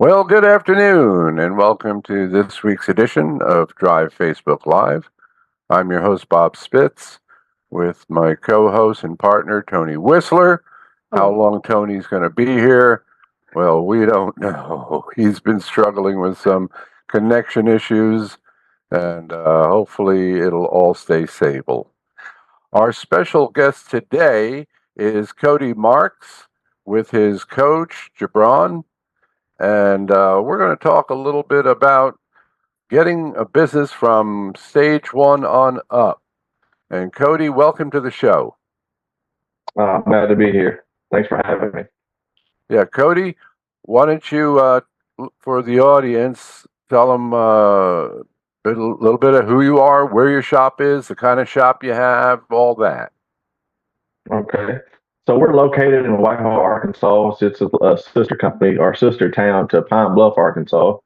Well, good afternoon, and welcome to this week's edition of Drive Facebook Live. I'm your host, Bob Spitz, with my co-host and partner, Tony Whistler. How long Tony's going to be here? Well, we don't know. He's been struggling with some connection issues, and hopefully it'll all stay stable. Our special guest today is Coty Marks with his coach, Gibran. And we're going to talk a little bit about getting a business from stage one on up. And Coty, welcome to the show. I'm glad to be here. Thanks for having me. Yeah, Coty, why don't you, for the audience, tell them a little bit of who you are, where your shop is, the kind of shop you have, all that. Okay. So we're located in Whitehall, Arkansas. It's a sister company or sister town to Pine Bluff, Arkansas.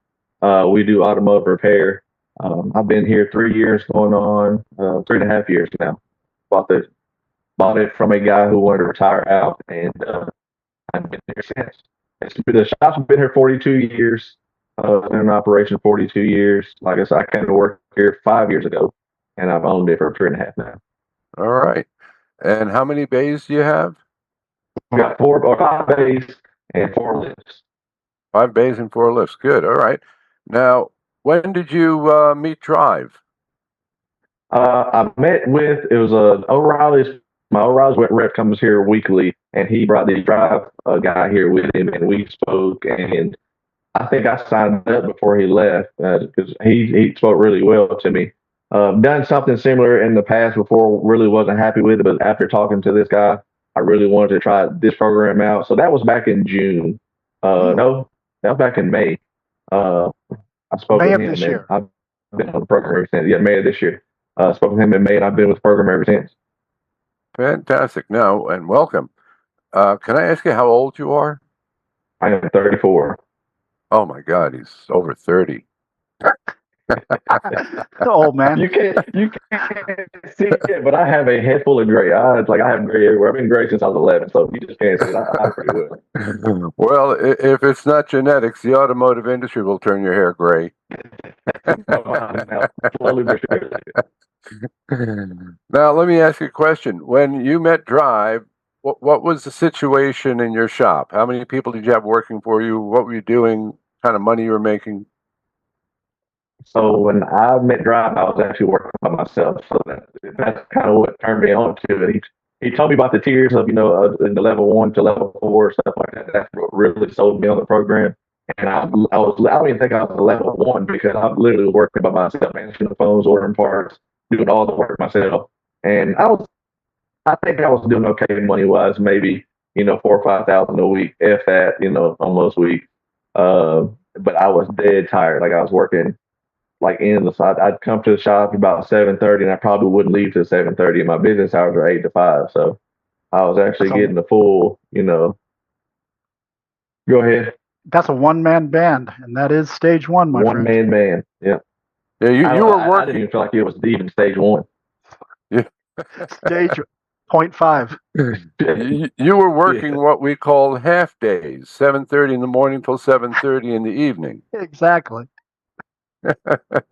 We do automotive repair. I've been here 3 years going on, 3.5 years now. Bought it from a guy who wanted to retire out, and I've been here since. The shop's been here 42 years. Been in operation 42 years. Like I said, I came to work here 5 years ago, and I've owned it for 3.5 now. All right. And how many bays do you have? We got 5 bays and 4 lifts. 5 bays and 4 lifts. Good. All right. Now, when did you meet Drive? I met with O'Reilly's. My O'Reilly's rep comes here weekly, and he brought the Drive guy here with him, and we spoke. And I think I signed up before he left because he spoke really well to me. Done something similar in the past before, really wasn't happy with it, but after talking to this guy, I really wanted to try this program out. So that was back in June. No, that was back in May. I spoke May with of him. this year. I've been on the program ever since. Yeah, May of this year. Spoke with him in May, and I've been with the program ever since. Fantastic. Now, and welcome. Can I ask you how old you are? I am 34. Oh my God, he's over 30. Old man. You can't see it, but I have a head full of gray. I have gray everywhere. I've been gray since I was 11, so you just can't see it. I'm pretty well. Well, if it's not genetics, the automotive industry will turn your hair gray. Slowly but surely. Now, let me ask you a question. When you met Drive, what was the situation in your shop? How many people did you have working for you? What were you doing? Kind of money you were making? So when I met Drive, I was actually working by myself. So that's kind of what turned me on to it. He told me about the tiers of, the level 1 to level 4, stuff like that. That's what really sold me on the program. And I don't even think I was level 1 because I'm literally working by myself, answering the phones, ordering parts, doing all the work myself. And I think I was doing okay money wise, maybe, 4,000 or 5,000 a week, if that, on most weeks. But I was dead tired. Like I was working like endless. I'd come to the shop about 7:30, and I probably wouldn't leave till 7:30. And my business hours are 8 to 5, so I was actually getting the full. Go ahead. That's a one-man band, and that is stage one, my friend. One-man band. Yeah. Yeah, you were working. I didn't even feel like it was even stage 1. Yeah. Stage 0.5. You were working what we call half days, 7:30 in the morning till 7:30 in the evening. Exactly.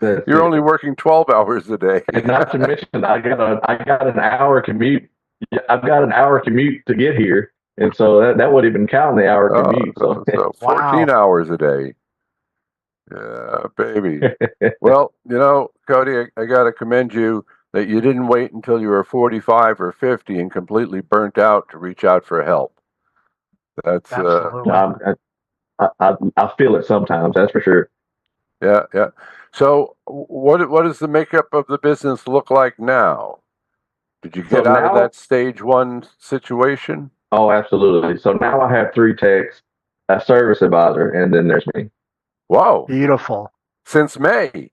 You're only working 12 hours a day. And not to mention, I got an hour commute. Yeah, I've got an hour commute to get here, and so that wouldn't even count the hour commute. So 14 hours a day. Yeah, baby. Well, Coty, I got to commend you that you didn't wait until you were 45 or 50 and completely burnt out to reach out for help. That's I feel it sometimes. That's for sure. Yeah. So, what does the makeup of the business look like now? Did you get out of that stage 1 situation? Oh, absolutely. So now I have 3 techs, a service advisor, and then there's me. Wow. Beautiful. Since May.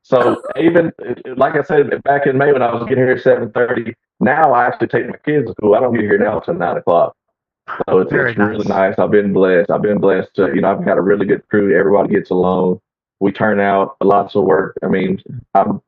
So even like I said, back in May when I was getting here at 7:30, now I actually take my kids to school. I don't get here now until 9 o'clock. So it's really nice. I've been blessed. To, I've got a really good crew. Everybody gets along. We turn out lots of work. I mean, and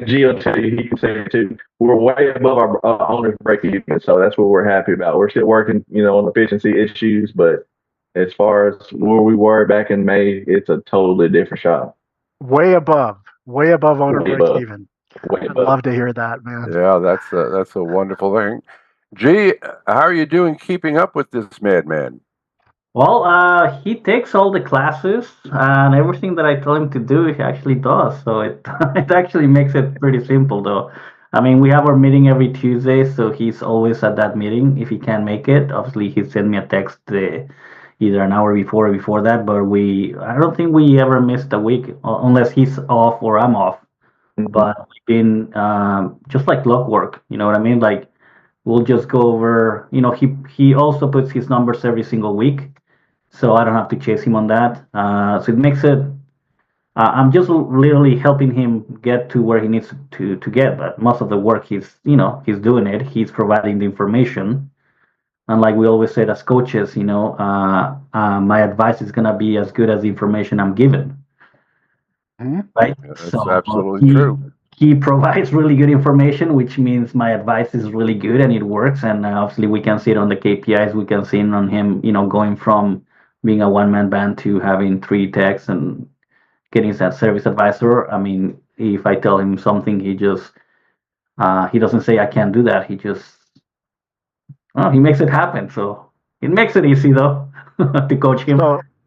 Gio, he can say it too. We're way above our owner's break even, so that's what we're happy about. We're still working, on efficiency issues, but as far as where we were back in May, it's a totally different shop. Way above owner Way break above. even. Way I'd above. love to hear that, man. Yeah, that's a wonderful thing. Gee, how are you doing keeping up with this madman? Well, he takes all the classes and everything that I tell him to do, he actually does. So it it actually makes it pretty simple, though. I mean, we have our meeting every Tuesday, so he's always at that meeting. If he can't make it, obviously he send me a text either an hour before or before that. But I don't think we ever missed a week unless he's off or I'm off. Mhm. But we've been just like clockwork. You know what I mean? Like we'll just go over. He also puts his numbers every single week, so I don't have to chase him on that. So it makes it. I'm just literally helping him get to where he needs to get. But most of the work he's doing it. He's providing the information. And like we always said as coaches, my advice is gonna be as good as the information I'm given, Mhm. right? Yeah, that's So absolutely he true. he provides really good information, which means my advice is really good and it works. And obviously, we can see it on the KPIs. We can see it on him, going from being a one-man band to having three techs and getting that service advisor. I mean, if I tell him something, he doesn't say I can't do that. He makes it happen. So it makes it easy though to coach him.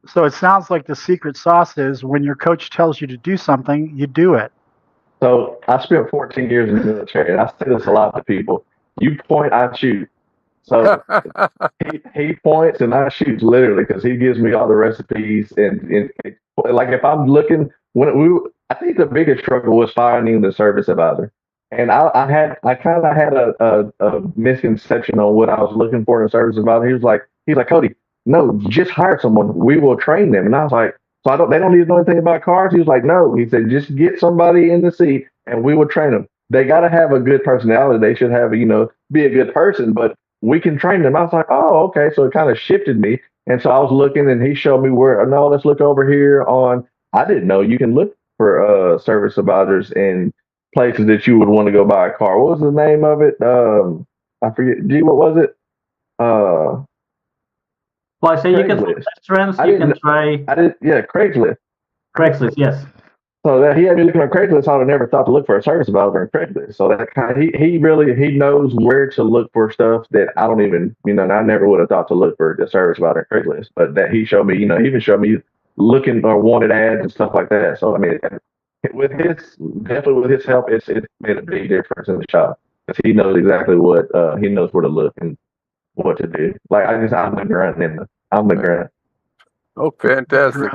So it sounds like the secret sauce is when your coach tells you to do something, you do it. So I spent 14 years in the military, and I say this a lot to people. You point, I shoot. So he points and I shoot literally because he gives me all the recipes and like if I'm looking I think the biggest struggle was finding the service advisor, and I kind of had a misconception on what I was looking for in a service advisor. He's like Cody, no, just hire someone. We will train them, and I was like, so they don't need to know anything about cars. He was like, no, he said just get somebody in the seat and we will train them. They got to have a good personality. They should have be a good person, but we can train them. I was like, oh, okay. So it kind of shifted me. And so I was looking and he showed me where, no, let's look over here on, I didn't know you can look for service advisors in places that you would want to go buy a car. What was the name of it? I forget. Gee, what was it? Well, I say you can try Craigslist. restaurants. I You didn't, can try yeah, Craigslist. Craigslist. Yes. So that he had me looking on Craigslist. I would never thought to look for a service advisor on Craigslist. So that kind of he knows where to look for stuff that I don't even and I never would have thought to look for the service advisor on Craigslist. But that he showed me, he even showed me looking or wanted ads and stuff like that. So I mean, definitely with his help, it's made a big difference in the shop because he knows exactly what he knows where to look and what to do. Like I'm the grunt I'm the grunt. Oh, fantastic.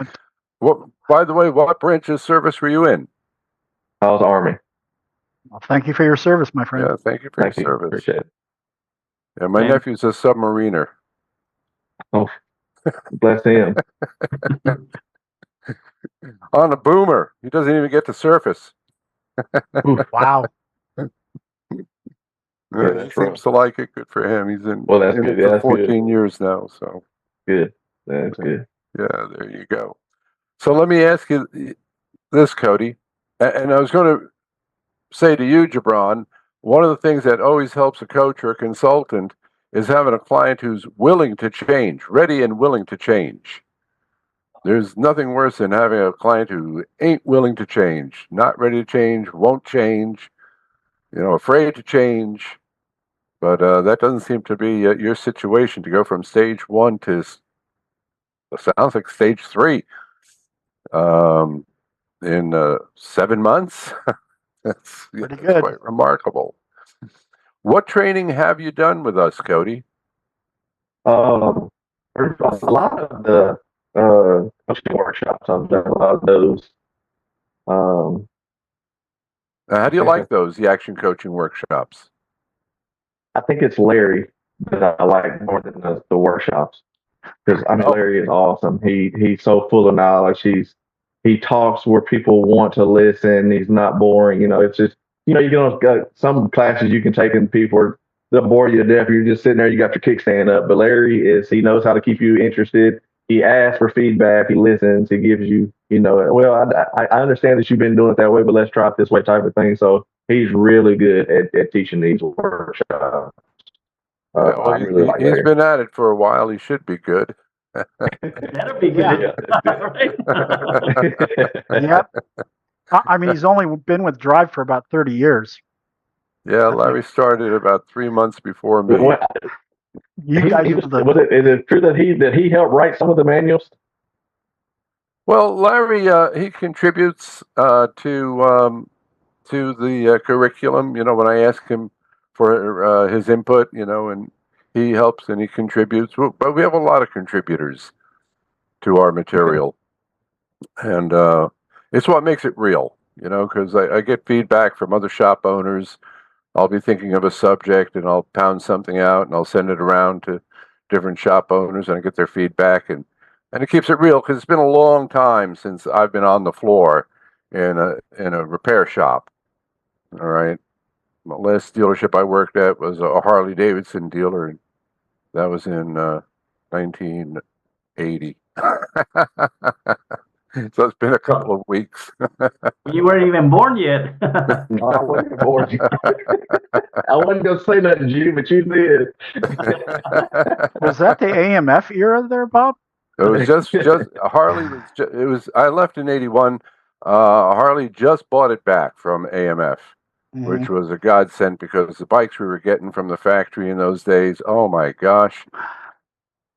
Grunt. By the way, what branch of service were you in? I was Army. Well, thank you for your service, my friend. Yeah, thank you for Thank your you. service. Appreciate it. Yeah, my Thank- nephew's a submariner. Oh, bless him. On a boomer. He doesn't even get to surface. Wow. Yeah, He that's seems to like it. Good for him. He's in, Well, that's in good. it Yeah, for that's good. 14 years now. So, Good. That's good. yeah, there you go. So let me ask you this, Cody. And I was going to say to you, Gibran, one of the things that always helps a coach or a consultant is having a client who's willing to change, ready and willing to change. There's nothing worse than having a client who ain't willing to change, not ready to change, won't change, afraid to change. But that doesn't seem to be your situation to go from stage one to, sounds like stage three in 7 months. That's Pretty good. quite remarkable. What training have you done with us, Cody? There's a lot of the coaching workshops. I've done a lot of those. How do you like those, the action coaching workshops? I think it's Larry that I like more than the workshops because Larry is awesome. He's so full of knowledge. He talks where people want to listen. He's not boring. It's just you get some classes you can take and people they'll bore you to death. You're just sitting there, you got your kickstand up. But Larry he knows how to keep you interested. He asks for feedback. He listens. He gives you, well, I understand that you've been doing it that way, but let's try it this way type of thing. So he's really good at teaching these workshops. Well, I really like he's Larry. been at it for a while. He should be good. That'd be good. Right? Yep. I mean, he's only been with Drive for about 30 years. Yeah, Larry started about 3 months before me. Well, You guys are the is it true that he helped write some of the manuals? Well, Larry, he contributes to the curriculum. When I ask him for his input, and he helps and he contributes. But we have a lot of contributors to our material, and it's what makes it real. Because I get feedback from other shop owners. I'll be thinking of a subject, and I'll pound something out, and I'll send it around to different shop owners, and I get their feedback, and it keeps it real because it's been a long time since I've been on the floor in a repair shop. All right. The last dealership I worked at was a Harley Davidson dealer, and that was in 1980. So it's been a couple of weeks. You weren't even born yet. No, I wasn't bored. I wasn't gonna say nothing, G, but you did. Was that the AMF era there, Bob? It was just Harley was. It was. I left in '81. Harley just bought it back from AMF. Which was a godsend because the bikes we were getting from the factory in those days, oh my gosh,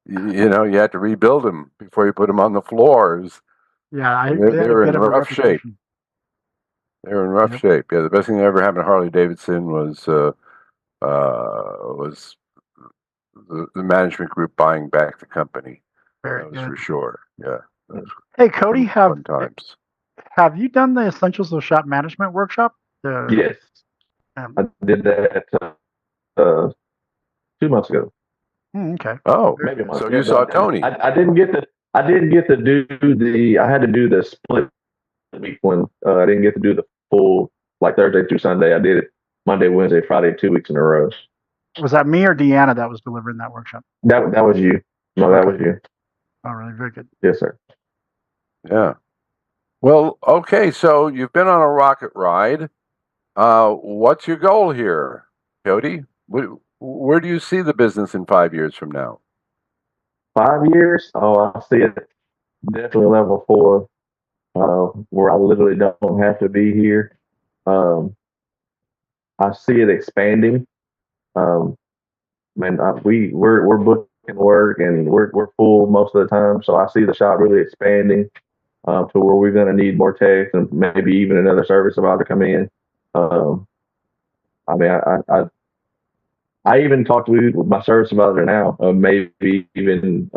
you had to rebuild them before you put them on the floors. Yeah, they were in rough shape. They were in rough shape. Yeah, the best thing that ever happened to Harley Davidson was the management group buying back the company. Very that was good. for sure. Yeah. Hey, Coty, times. Have you done the Essentials of Shop Management workshop? Yes, I did that 2 months ago. Okay. Oh, maybe a month. So you saw Tony. I didn't get to do I had to do the split week one. I didn't get to do the full like Thursday through Sunday. I did it Monday, Wednesday, Friday, 2 weeks in a row. Was that me or Deanna that was delivering that workshop? That was you. No, that was you. Oh, really? Very good. Yes, sir. Yeah. Well, okay. So you've been on a rocket ride. What's your goal here, Coty? Where do you see the business in 5 years from now? 5 years? Oh, I see it definitely level 4, where I literally don't have to be here. I see it expanding. We're booking work and we're full most of the time, so I see the shop really expanding to where we're going to need more techs and maybe even another service about to come in. I mean, I even talked with my service advisor now, maybe even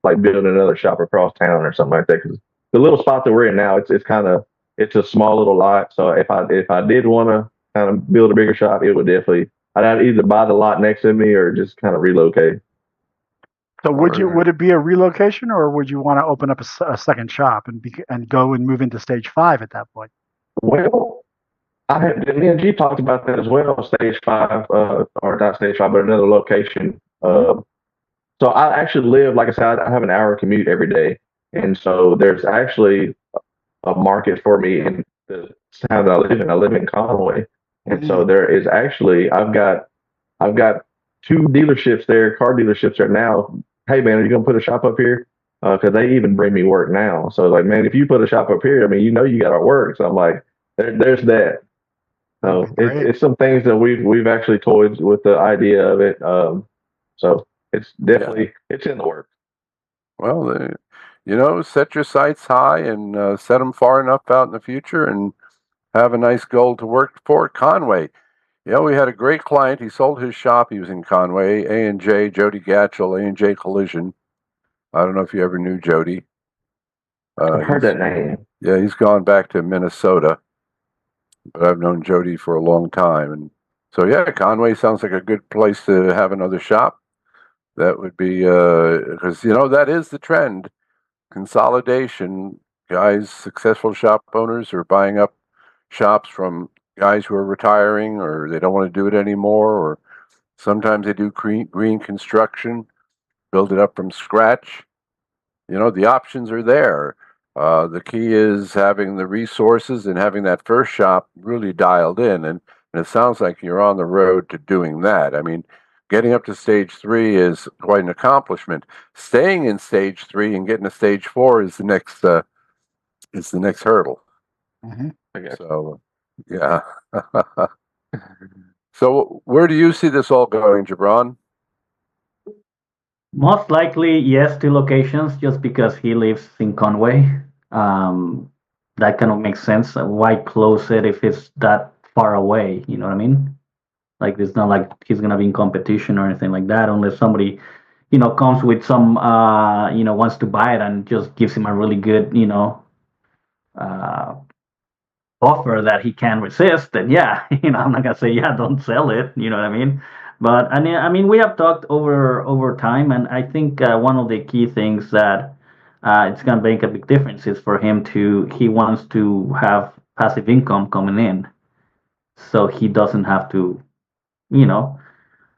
like building another shop across town or something like that. Because the little spot that we're in now, it's a small little lot. So if I did want to kind of build a bigger shop, it would definitely I'd have to either buy the lot next to me or just kind of relocate. So would it be a relocation, or would you want to open up a second shop and go and move into stage 5 at that point? Well, me and G talked about that as well. Stage 5, or not stage 5, but another location. So I actually live, like I said, I have an hour commute every day, and so there's actually a market for me in the town that I live in. I live in Conway, and so there is actually I've got 2 dealerships there, car dealerships there now. Hey man, are you gonna put a shop up here? Because they even bring me work now. So like, man, if you put a shop up here, I mean, you got our work. So I'm like, there's that. So it's some things that we've actually toyed with the idea of it. So it's definitely it's in the works. Well, set your sights high and set them far enough out in the future, and have a nice goal to work for. Conway. We had a great client. He sold his shop. He was in Conway. A&J, Jody Gatchell, A&J Collision. I don't know if you ever knew Jody. I've heard that name. Yeah, he's gone back to Minnesota, but I've known Jody for a long time. And so, yeah, Conway sounds like a good place to have another shop. That would be, because, that is the trend. Consolidation. Guys, successful shop owners are buying up shops from guys who are retiring, or they don't want to do it anymore, or sometimes they do green construction, build it up from scratch. The options are there. The key is having the resources and having that first shop really dialed in, and it sounds like you're on the road to doing that. I mean, getting up to stage 3 is quite an accomplishment. Staying in stage 3 and getting to stage 4 is the next hurdle. Mhm. So, yeah. So, where do you see this all going, Gibran? Most likely, yes, 2 locations, just because he lives in Conway. That kind of makes sense. Why close it if it's that far away? You know what I mean? Like, it's not like he's gonna be in competition or anything like that, unless somebody, comes with some, wants to buy it and just gives him a really good, uh, offer that he can't resist. Then yeah, I'm not gonna say yeah, don't sell it. You know what I mean? But I mean, we have talked over time, and I think one of the key things that it's gonna make a big difference is for him he wants to have passive income coming in, so he doesn't have to, you know,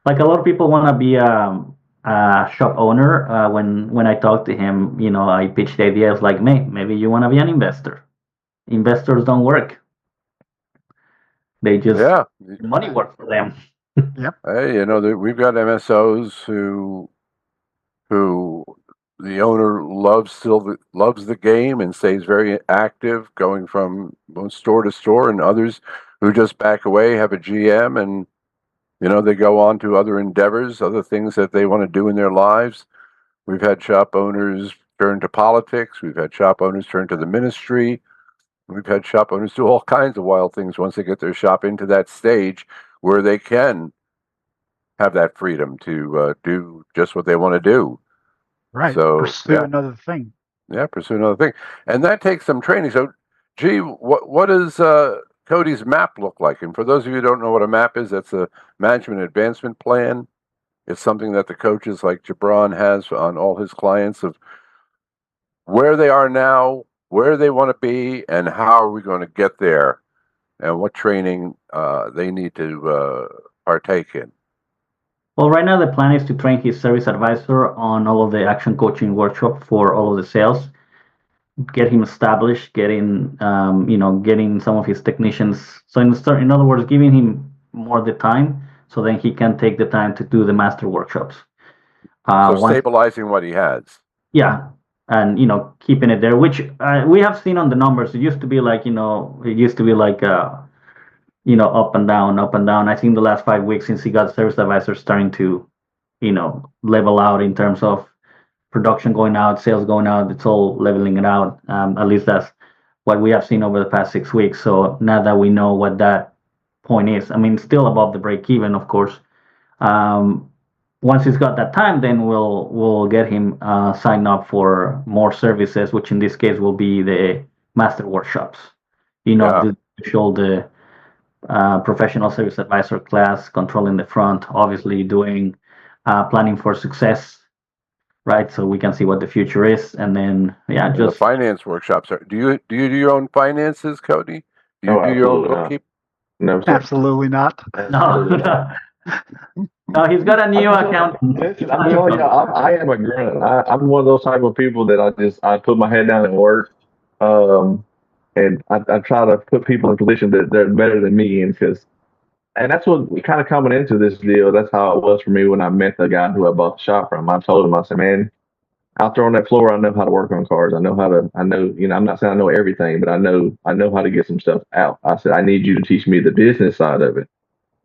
like a lot of people want to be a shop owner. When I talk to him, I pitch the idea of like, maybe you want to be an investor. Investors don't work; they just Yeah. money work for them. Hey, we've got MSOs who the owner loves the game and stays very active, going from store to store, and others who just back away, have a GM, and they go on to other endeavors, other things that they want to do in their lives. We've had shop owners turn to politics. We've had shop owners turn to the ministry. We've had shop owners do all kinds of wild things once they get their shop into that stage where they can have that freedom to do just what they want to do. Right. So, pursue yeah. another thing. Yeah, pursue another thing, and that takes some training. So, gee, what does Coty's map look like? And for those of you who don't know what a map is, that's a management advancement plan. It's something that the coaches like Gibran has on all his clients of where they are now, where they want to be, and how are we going to get there, and what training they need to partake in. Well, right now the plan is to train his service advisor on all of the action coaching workshop for all of the sales, get him established, getting some of his technicians. So in other words, giving him more the time, so then he can take the time to do the master workshops. So stabilizing what he has. Yeah, and keeping it there, which we have seen on the numbers. It used to be like up and down, up and down. I think the last 5 weeks since he got service advisor starting to, level out in terms of production going out, sales going out. It's all leveling it out. At least that's what we have seen over the past 6 weeks. So now that we know what that point is, I mean, still above the break even, of course. Once he's got that time, then we'll get him signed up for more services, which in this case will be the master workshops. To show the professional service advisor class, controlling the front, obviously doing planning for success, right? So we can see what the future is, and then just the finance workshops. Do you do your own finances, Coty? Do you do your own bookkeeping? No, sir. Absolutely not. No. No, he's got a new account. I'm telling you, I am a grunt. I'm one of those type of people that I put my head down and work, and I try to put people in position that they're better than me, and that's what we kind of coming into this deal. That's how it was for me when I met the guy who I bought the shop from. I told him, I said, man, out there on that floor, I know how to work on cars. I know, I'm not saying I know everything, but I know how to get some stuff out. I said, I need you to teach me the business side of it.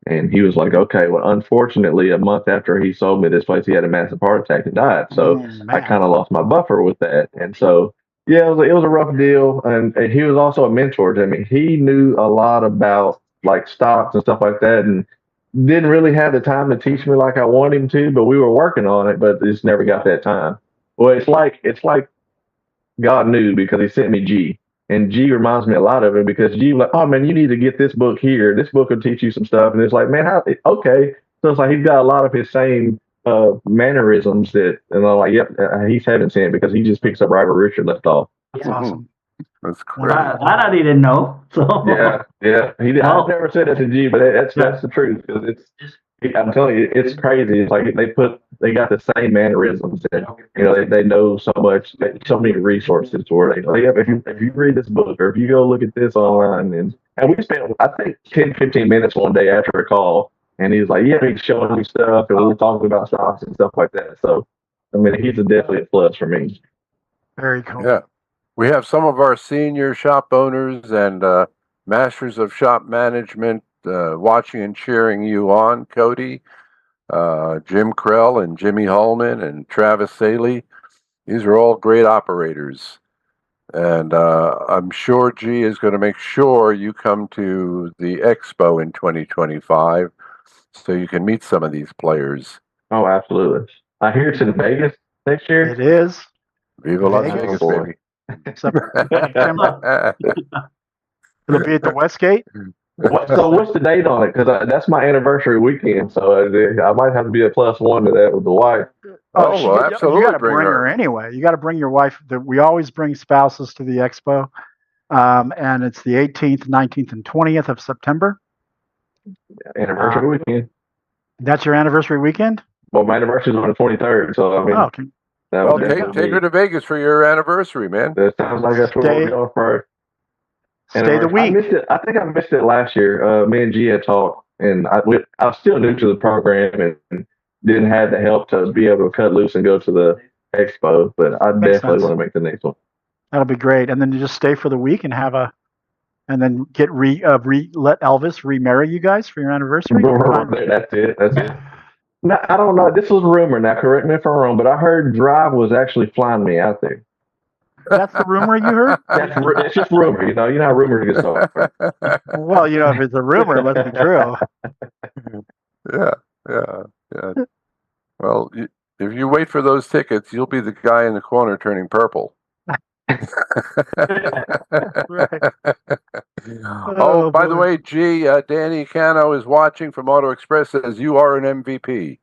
And he was like, okay. Well, unfortunately, a month after he sold me this place, he had a massive heart attack and died. So I kind of lost my buffer with that. And so, yeah, it was a rough deal. And he was also a mentor to me. He knew a lot about like stocks and stuff like that, and didn't really have the time to teach me like I wanted him to. But we were working on it, but just never got that time. Well, it's like God knew, because he sent me G. And G reminds me a lot of it, because G was like, oh man, you need to get this book here. This book will teach you some stuff. And it's like, man, okay. So it's like he's got a lot of his same mannerisms and I'm like, yep, he's heaven sent, because he just picks up right where Richard left off. That's awesome. That's great. That I didn't know. So yeah. He did. I've never said that to G, but that's the truth, because I'm telling you, it's crazy. It's like they got the same mannerisms, and they know so much, so many resources to where if you read this book, or if you go look at this online, and we spent, I think, 10-15 minutes one day after a call And he was like, yeah, he's showing me stuff, and we were talking about stocks and stuff like that. So, I mean, he's definitely a plus for me. Very cool. Yeah. We have some of our senior shop owners and masters of shop management watching and cheering you on, Coty. Jim Krell and Jimmy Holman and Travis Saley. These are all great operators. And I'm sure G is going to make sure you come to the expo in 2025 so you can meet some of these players. Oh, absolutely. I hear it's in Vegas next year. It is. Viva Las Vegas. Vegas, boy. baby. September. It'll be at the Westgate. So what's the date on it? Because that's my anniversary weekend, so I might have to be a +1 to that with the wife. Oh, well, absolutely. You got to bring bring her anyway. You got to bring your wife. We always bring spouses to the expo, and it's the 18th, 19th, and 20th of September. Anniversary weekend. That's your anniversary weekend? Well, my anniversary is on the 23rd, so I mean, okay. Well, take her to Vegas for your anniversary, man. That sounds like that's where we're going for. Stay the week. I missed it. I think I missed it last year. Me and G had talked, and I was still new to the program and didn't have the help to be able to cut loose and go to the expo. But I definitely want to make the next one. That'll be great. And then you just stay for the week and and then get let Elvis remarry you guys for your anniversary. That's it. That's it. Now, I don't know. This was a rumor. Now, correct me if I'm wrong, but I heard Drive was actually flying me out there. That's the rumor you heard? It's just rumor, you know how rumors get started. Well, if it's a rumor, it must be true. Yeah. Well, if you wait for those tickets, you'll be the guy in the corner turning purple. Oh, by the way, G, Danny Cano is watching from Auto Express, says you are an MVP.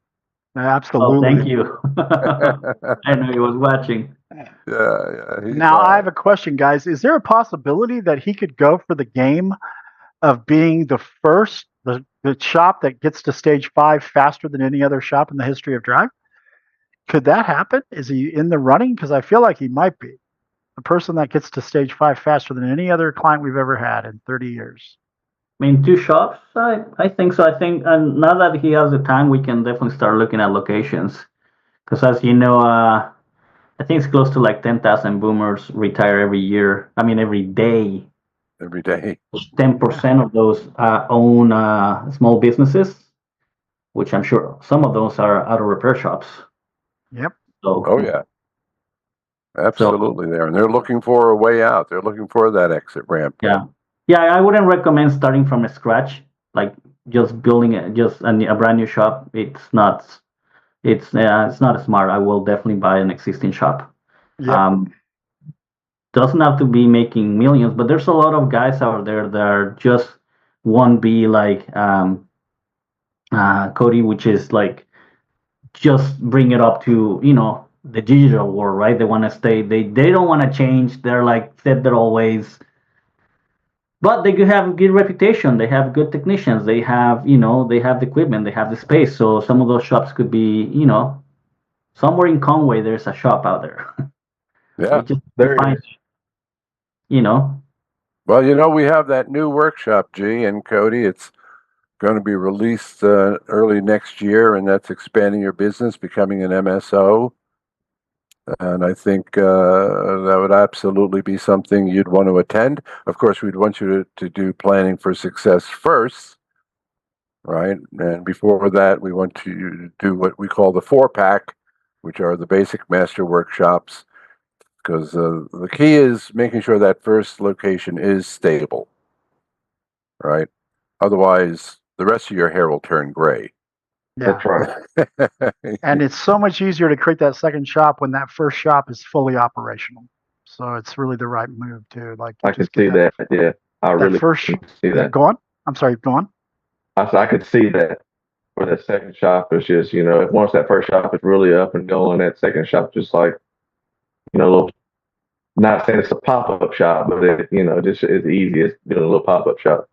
Absolutely. Oh, thank you. I know he was watching. Yeah. Now, I have a question, guys. Is there a possibility that he could go for the game of being the first, the shop that gets to stage 5 faster than any other shop in the history of Drive? Could that happen? Is he in the running? Because I feel like he might be. The person that gets to stage 5 faster than any other client we've ever had in 30 years. I mean, 2 shops? I think so. I think now that he has the time, we can definitely start looking at locations. Because as you know, I think it's close to like 10,000 boomers retire every year. I mean, every day. Every day. 10% of those own small businesses, which I'm sure some of those are auto repair shops. Yep. So, oh, yeah. Absolutely there. And they're looking for a way out. They're looking for that exit ramp. Yeah. Yeah, I wouldn't recommend starting from scratch, like just building a brand new shop. It's not smart. I will definitely buy an existing shop. Yep. Doesn't have to be making millions, but there's a lot of guys out there that are just won't be like Coty, which is like just bring it up to the digital world, right? They want to stay. They don't want to change. They're like set their old ways. But they could have a good reputation. They have good technicians. They have, they have the equipment. They have the space. So some of those shops could be, somewhere in Conway, there's a shop out there. Yeah. There is. Well, we have that new workshop, G, and Coty. It's going to be released early next year, and that's expanding your business, becoming an MSO. And I think that would absolutely be something you'd want to attend. Of course, we'd want you to do planning for success first, right? And before that, we want you to do what we call the 4-pack, which are the basic master workshops, because the key is making sure that first location is stable, right? Otherwise, the rest of your hair will turn gray. Yeah. That's right. And it's so much easier to create that second shop when that first shop is fully operational. So it's really the right move too. Like I could see that. Yeah, I really see that. Go on. I'm sorry. Go on. I could see that for that second shop. It's just once that first shop is really up and going, that second shop just like a little. Not saying it's a pop-up shop, but just as easy as doing a little pop-up shop.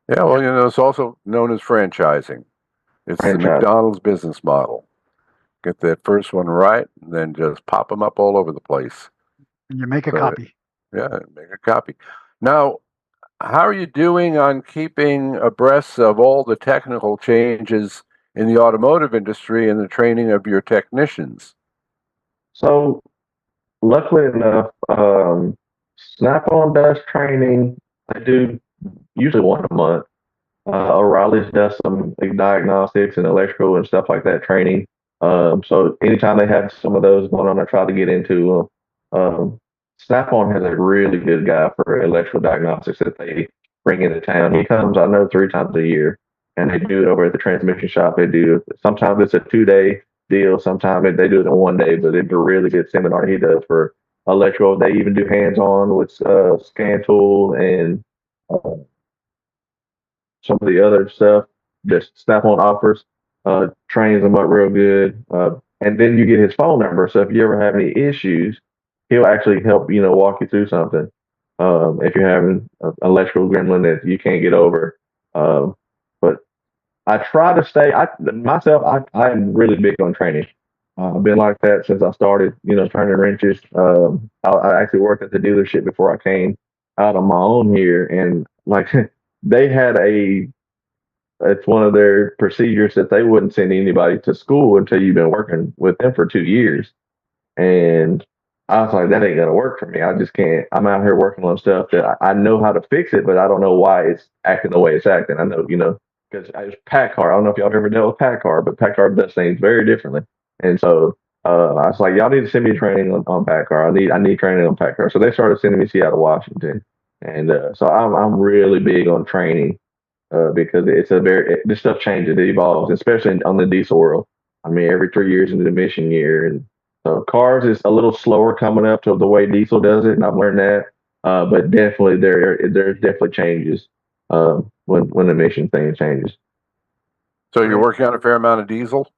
Yeah, well, it's also known as franchising. It's the McDonald's business model. Get that first one right, and then just pop them up all over the place. And you make a copy. Yeah, make a copy. Now, How are you doing on keeping abreast of all the technical changes in the automotive industry and the training of your technicians? So luckily enough, Snap-on does training. They do usually one a month. O'Reilly's does some diagnostics and electrical and stuff like that training. So anytime they have some of those going on, I try to get into them. Snap-on has a really good guy for electrical diagnostics that they bring into town. He comes, I know, 3 times a year, and they do it over at the transmission shop. They do sometimes it's a 2 day deal, sometimes they do it in 1 day, but it's a really good seminar he does for electrical. They even do hands-on with scan tool and uh, some of the other stuff that Snap-on offers. Trains them up real good. And then you get his phone number. So if you ever have any issues, he'll actually help, walk you through something. If you're having an electrical gremlin that you can't get over. But I try to stay, I am really big on training. I've been like that since I started, turning wrenches. I actually worked at the dealership before I came out on my own here. And like, they had it's one of their procedures that they wouldn't send anybody to school until you've been working with them for 2 years. And I was like, that ain't gonna work for me. I just can't. I'm out here working on stuff that I know how to fix it, but I don't know why it's acting the way it's acting. I know, because I use Packard. I don't know if y'all ever dealt with Packard, but Packard does things very differently. And so I was like, y'all need to send me training on Packard. I need training on Packard. So they started sending me Seattle, Washington, and so I'm really big on training because this stuff changes, it evolves, especially on the diesel world. I mean, every 3 years is an emission year, and so cars is a little slower coming up to the way diesel does it, and I've learned that. But definitely there's definitely changes when the emission thing changes. So you're working on a fair amount of diesel?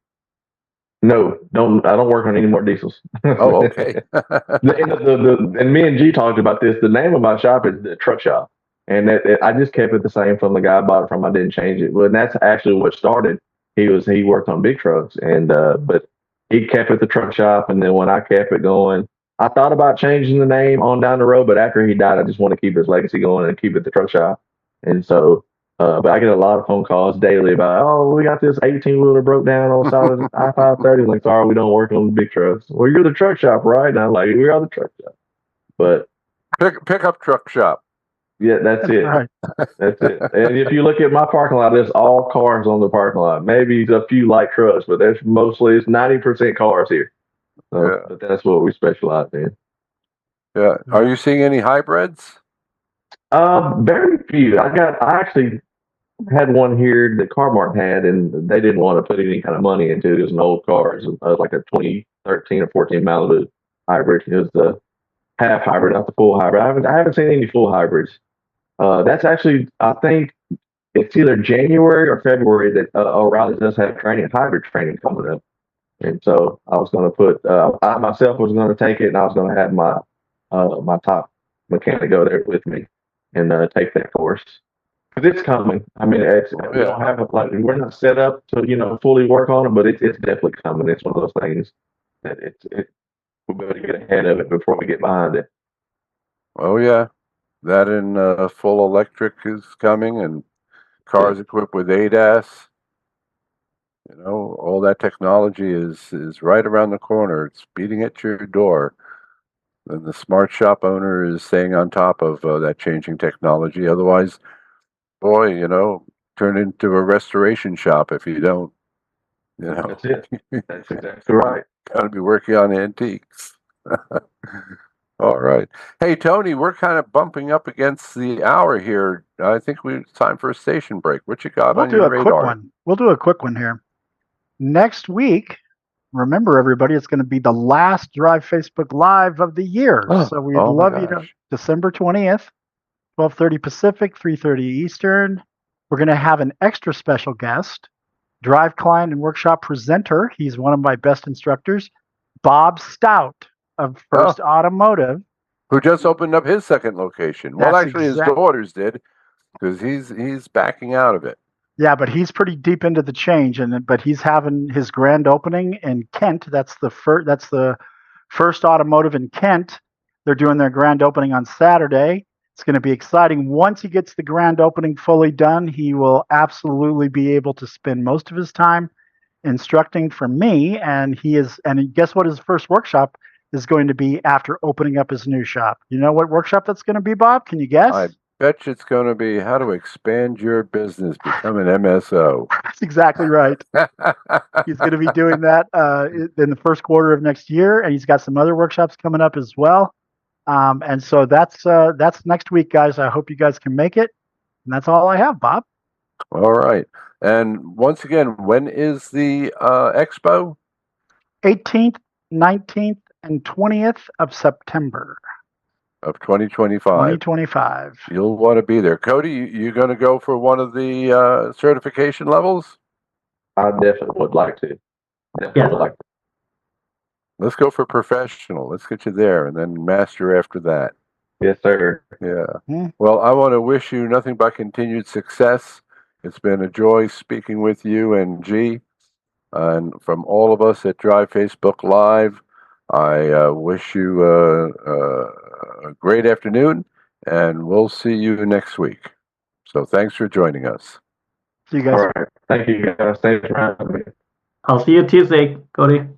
No, I don't work on any more diesels. Oh, okay. And me and G talked about this. The name of my shop is the Truck Shop, and I just kept it the same from the guy I bought it from. I didn't change it. Well, and that's actually what started. He worked on big trucks, and but he kept it the Truck Shop. And then when I kept it going, I thought about changing the name on down the road, but after he died, I just want to keep his legacy going and keep it the Truck Shop. And so, but I get a lot of phone calls daily about, oh, we got this 18-wheeler broke down on the side of the I-530. Like, sorry, we don't work on the big trucks. Well, you're the Truck Shop, right? And I'm like, we are the Truck Shop. But Pickup truck shop. yeah, that's it. Right. That's it. And if you look at my parking lot, there's all cars on the parking lot. Maybe a few light trucks, but it's 90% cars here. So, Yeah. but that's what we specialize in. Yeah. Are you seeing any hybrids? Very few. I actually had one here that Carmart had, and they didn't want to put any kind of money into it. It was an old car. It was like a 2013 or 14 Malibu hybrid. It was the half hybrid, not the full hybrid. I haven't seen any full hybrids. That's actually, I think it's either January or February that O'Reilly does have hybrid training coming up. And so I was going to put, I myself was going to take it, and I was going to have my top mechanic go there with me and take that course. Because it's coming. I mean, we don't have it, like, we're not set up to, fully work on it, but it's definitely coming. It's one of those things that we better get ahead of it before we get behind it. Oh, yeah. That and full electric is coming, and cars equipped with ADAS. All that technology is right around the corner. It's beating at your door. And the smart shop owner is staying on top of that changing technology. Otherwise, boy, turn into a restoration shop if you don't. That's it. That's exactly right. Got to be working on antiques. All right. Hey, Tony, we're kind of bumping up against the hour here. I think it's time for a station break. What you got on your radar? Quick one. We'll do a quick one here. Next week, remember, everybody, it's going to be the last Drive Facebook Live of the year. So we'd love you to December 20th, 12:30 Pacific, 3:30 Eastern. We're going to have an extra special guest, Drive Client and Workshop presenter. He's one of my best instructors, Bob Stout of First Automotive, who just opened up his second location. Well, actually, his daughters did, because he's backing out of it. Yeah, but he's pretty deep into the change, but he's having his grand opening in Kent. That's the First Automotive in Kent. They're doing their grand opening on Saturday. It's going to be exciting. Once he gets the grand opening fully done, he will absolutely be able to spend most of his time instructing for me. And guess what his first workshop is going to be after opening up his new shop? You know what workshop that's going to be, Bob? Can you guess? I bet you it's going to be how to expand your business, become an MSO. That's exactly right. He's going to be doing that in the first quarter of next year, and he's got some other workshops coming up as well. And so that's next week, guys. I hope you guys can make it. And that's all I have, Bob. All right. And once again, when is the expo? 18th, 19th, and 20th of September Of 2025. 2025. You'll want to be there. Coty, you going to go for one of the certification levels? I definitely would like to. Yeah. Let's go for professional. Let's get you there, and then master after that. Yes, sir. Yeah. Well, I want to wish you nothing but continued success. It's been a joy speaking with you and G. And from all of us at Drive Facebook Live, I wish you a great afternoon, and we'll see you next week. So thanks for joining us. See you guys. All right. Thank you, guys. Thanks for having me. I'll see you Tuesday, Coty.